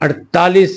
48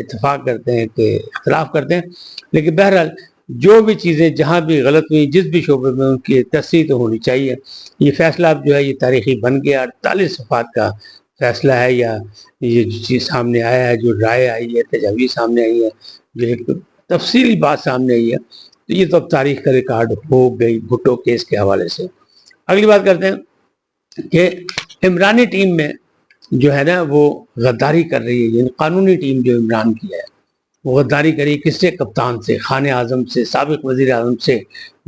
اتفاق کرتے ہیں کہ اختلاف کرتے ہیں، لیکن بہرحال جو بھی چیزیں جہاں بھی غلط ہوئی جس بھی شعبے میں ان کی تصحیح تو ہونی چاہیے۔ یہ فیصلہ اب جو ہے یہ تاریخی بن گیا، 48 صفحات کا فیصلہ ہے، یا یہ جو چیز سامنے آیا ہے، جو رائے آئی ہے، تجاویز سامنے آئی ہے، جو ایک تفصیلی بات سامنے آئی ہے، تو یہ تو اب تاریخ کا ریکارڈ ہو گئی بھٹو کیس کے حوالے سے۔ اگلی بات کرتے ہیں کہ عمرانی ٹیم میں جو ہے نا وہ غداری کر رہی ہے، یعنی قانونی ٹیم جو عمران کی ہے وہ غداری کری، کس سے؟ کپتان سے، خان اعظم سے، سابق وزیر اعظم سے،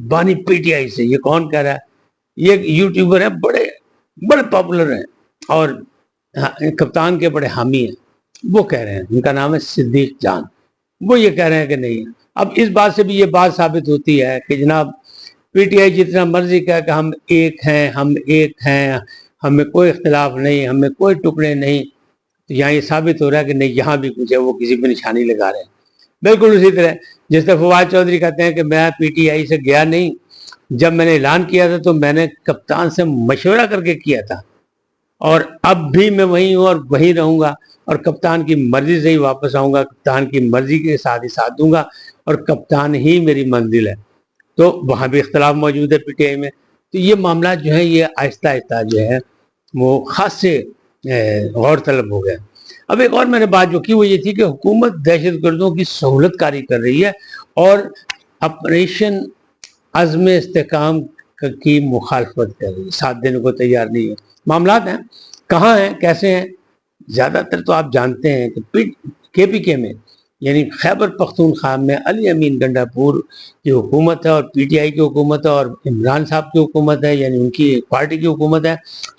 بانی پی ٹی آئی سے۔ یہ کون کہہ رہا ہے؟ یہ ایک یوٹیوبر ہے، بڑے بڑے پاپولر ہیں اور کپتان کے بڑے حامی ہیں، وہ کہہ رہے ہیں، ان کا نام ہے صدیق جان، وہ یہ کہہ رہے ہیں کہ نہیں۔ اب اس بات سے بھی یہ بات ثابت ہوتی ہے کہ جناب پی ٹی آئی جتنا مرضی کہا کہ ہم ایک ہیں، ہم ایک ہیں، ہمیں کوئی اختلاف نہیں، ہمیں کوئی ٹکڑے نہیں، تو یہاں یہ ثابت ہو رہا ہے کہ نہیں، یہاں بھی کچھ ہے، وہ کسی پہ نشانی لگا رہے ہیں۔ بالکل اسی طرح جس طرح فواد چودھری کہتے ہیں کہ میں پی ٹی آئی سے گیا نہیں، جب میں نے اعلان کیا تھا تو میں نے کپتان سے مشورہ کر کے کیا تھا، اور اب بھی میں وہیں ہوں اور وہیں رہوں گا، اور کپتان کی مرضی سے ہی واپس آؤں گا، کپتان کی مرضی کے ساتھ ہی ساتھ دوں گا، اور کپتان ہی میری منزل ہے۔ تو وہاں بھی اختلاف موجود ہے پی ٹی آئی میں۔ تو یہ معاملات جو ہیں یہ آہستہ آہستہ جو ہے وہ خاص سے غور طلب ہو گئے۔ اب ایک اور میں نے بات جو کی وہ یہ تھی کہ حکومت دہشت گردوں کی سہولت کاری کر رہی ہے اور آپریشن عزم استحکام کی مخالفت کر رہی ہے، ساتھ دینے کو تیار نہیں ہے۔ معاملات ہیں کہاں ہیں، کیسے ہیں؟ زیادہ تر تو آپ جانتے ہیں کہ کے پی کے میں یعنی خیبر پختونخوا میں علی امین گنڈا پور کی حکومت ہے اور پی ٹی آئی کی حکومت ہے اور عمران صاحب کی حکومت ہے، یعنی ان کی پارٹی کی حکومت ہے،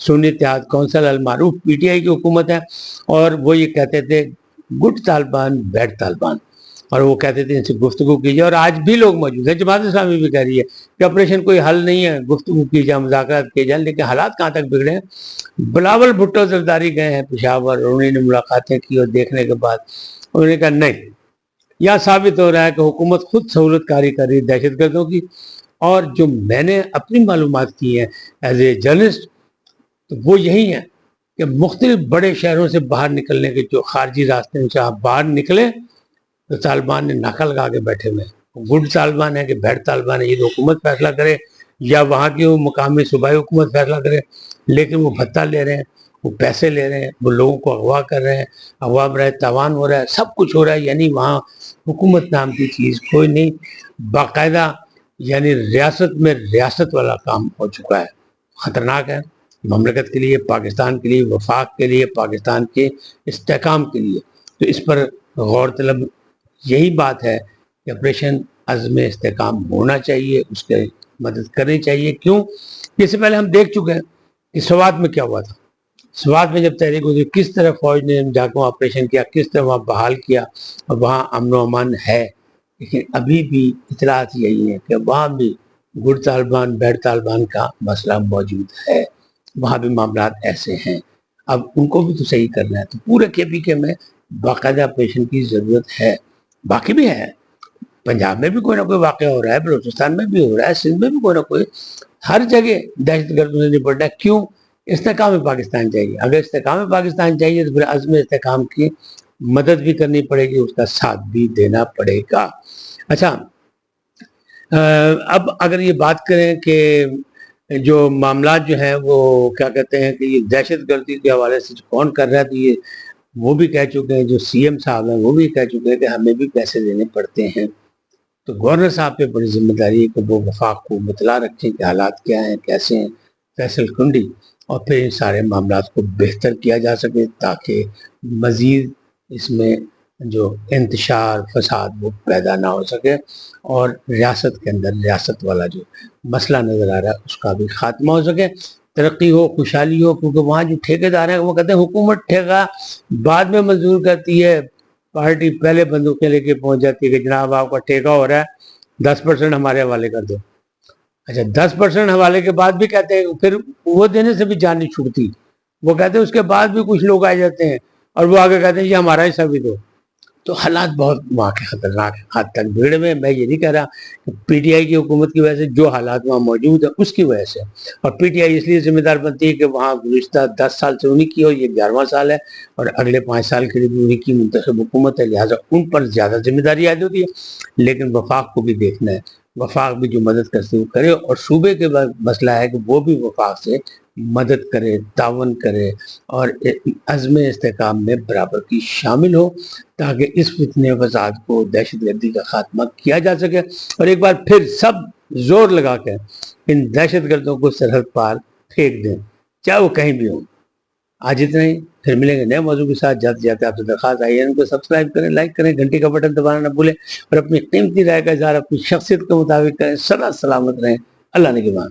سنی اتحاد کونسل المعروف پی ٹی آئی کی حکومت ہے، اور وہ یہ کہتے تھے گڈ طالبان بیڈ طالبان، اور وہ کہتے تھے ان سے گفتگو کیجیے، اور آج بھی لوگ موجود ہیں، جماعت اسلامی بھی کہہ رہی ہے کہ آپریشن کوئی حل نہیں ہے، گفتگو کی جائے، مذاکرات کیے جائیں، لیکن حالات کہاں تک بگڑے ہیں۔ بلاول بھٹو زرداری گئے ہیں پشاور، انہوں نے ملاقاتیں کی اور دیکھنے کے بعد انہوں نے کہا نہیں، یہ ثابت ہو رہا ہے کہ حکومت خود سہولت کاری کر رہی ہے دہشت گردوں کی، اور جو میں نے اپنی معلومات کی ہیں ایز اے جرنلسٹ تو وہ یہی ہیں کہ مختلف بڑے شہروں سے باہر نکلنے کے جو خارجی راستے ہیں، آپ باہر نکلے تو طالبان نے ناکہ لگا کے بیٹھے ہوئے ہیں، گڈ طالبان ہے کہ بیڈ طالبان ہے، یہ تو حکومت فیصلہ کرے یا وہاں کی وہ مقامی صوبائی حکومت فیصلہ کرے، لیکن وہ بھتہ لے رہے ہیں، وہ پیسے لے رہے ہیں، وہ لوگوں کو اغوا کر رہے ہیں، اغوا برائے تاوان ہو رہا ہے، سب کچھ ہو رہا ہے، یعنی وہاں حکومت نام کی چیز کوئی نہیں، باقاعدہ یعنی ریاست میں ریاست والا کام ہو چکا ہے۔ خطرناک ہے مملکت کے لیے، پاکستان کے لیے، وفاق کے لیے، پاکستان کے استحکام کے لیے۔ تو اس پر غور طلب یہی بات ہے کہ آپریشن عزم استحکام ہونا چاہیے، اس کے مدد کرنی چاہیے۔ کیوں؟ اس سے پہلے ہم دیکھ چکے ہیں کہ سوات میں کیا ہوا تھا۔ سوات میں جب تحریک ہوئی کس طرح فوج نے جا کے آپریشن کیا، کس طرح وہاں بحال کیا، اور وہاں امن و امان ہے، لیکن ابھی بھی اطلاعات یہی ہے کہ وہاں بھی گڈ طالبان بیڈ طالبان کا مسئلہ موجود ہے، وہاں بھی معاملات ایسے ہیں۔ اب ان کو بھی تو صحیح کرنا ہے، تو پورے کے پی کے میں باقاعدہ آپریشن کی ضرورت ہے۔ باقی بھی ہے، پنجاب میں بھی کوئی نہ کوئی واقعہ ہو رہا ہے، بلوچستان میں بھی ہو رہا ہے، سندھ میں بھی کوئی نہ کوئی، ہر جگہ دہشت گردوں سے نپٹنا ہے۔ کیوں؟ استحکام پاکستان چاہیے۔ اگر استحکام پاکستان چاہیے تو پھر عزم استحکام کی مدد بھی کرنی پڑے گی، اس کا ساتھ بھی دینا پڑے گا۔ اچھا، اب اگر یہ بات کریں کہ جو معاملات جو ہیں وہ کیا کہتے ہیں کہ یہ دہشت گردی کے حوالے سے کون کر رہا ہے، تو یہ وہ بھی کہہ چکے ہیں، جو سی ایم صاحب ہیں وہ بھی کہہ چکے ہیں کہ ہمیں بھی پیسے دینے پڑتے ہیں۔ تو گورنر صاحب پہ بڑی ذمہ داری ہے کہ وہ وفاق کو مطلع رکھیں کہ حالات کیا ہیں، کیسے ہیں، فیصل کنڈی، اور پھر ان سارے معاملات کو بہتر کیا جا سکے تاکہ مزید اس میں جو انتشار فساد وہ پیدا نہ ہو سکے، اور ریاست کے اندر ریاست والا جو مسئلہ نظر آ رہا ہے اس کا بھی خاتمہ ہو سکے، ترقی ہو، خوشحالی ہو۔ کیونکہ وہاں جو ٹھیکیدار ہیں وہ کہتے ہیں حکومت ٹھیکہ بعد میں منظور کرتی ہے، پارٹی پہلے بندوقیں لے کے پہنچ جاتی ہے کہ جناب آپ کا ٹھیکہ ہو رہا ہے، 10% ہمارے حوالے کر دو۔ اچھا، 10% حوالے کے بعد بھی کہتے ہیں، پھر وہ دینے سے بھی جان نہیں چھوٹتی، وہ کہتے ہیں اس کے بعد بھی کچھ لوگ آ جاتے ہیں اور وہ آگے کہتے ہیں یہ ہمارا حصہ بھی دو۔ تو حالات بہت وہاں کے خطرناک حد تک بگڑے میں. میں یہ نہیں کہہ رہا کہ پی ٹی آئی کی حکومت کی وجہ سے، جو حالات وہاں موجود ہیں اس کی وجہ سے. اور پی ٹی آئی اس لیے ذمہ دار بنتی ہے کہ وہاں گزشتہ 10 سال سے انہی کی ہو، یہ 11واں سال ہے، اور اگلے 5 سال کے لیے بھی انہی کی منتخب حکومت ہے، لہٰذا ان پر زیادہ ذمہ داری عائد ہوتی ہے. لیکن وفاق کو بھی دیکھنا ہے، وفاق بھی جو مدد کرتے وہ کرے، اور صوبے کے مسئلہ ہے کہ وہ بھی وفاق سے مدد کرے، تعاون کرے، اور عزم استحکام میں برابر کی شامل ہو، تاکہ اس فتنے فساد کو، دہشت گردی کا خاتمہ کیا جا سکے، اور ایک بار پھر سب زور لگا کے ان دہشت گردوں کو سرحد پار پھینک دیں، چاہے وہ کہیں بھی ہوں. آج اتنا ہی، پھر ملیں گے نئے موضوع کے ساتھ. جاتے جاتے آپ سے درخواست آئی ہے ان کو سبسکرائب کریں، لائک کریں، گھنٹی کا بٹن دبانا نہ بھولیں، اور اپنی قیمتی رائے کا اظہار اپنی شخصیت کے مطابق کریں. سدا سلامت رہیں. اللہ نگہبان.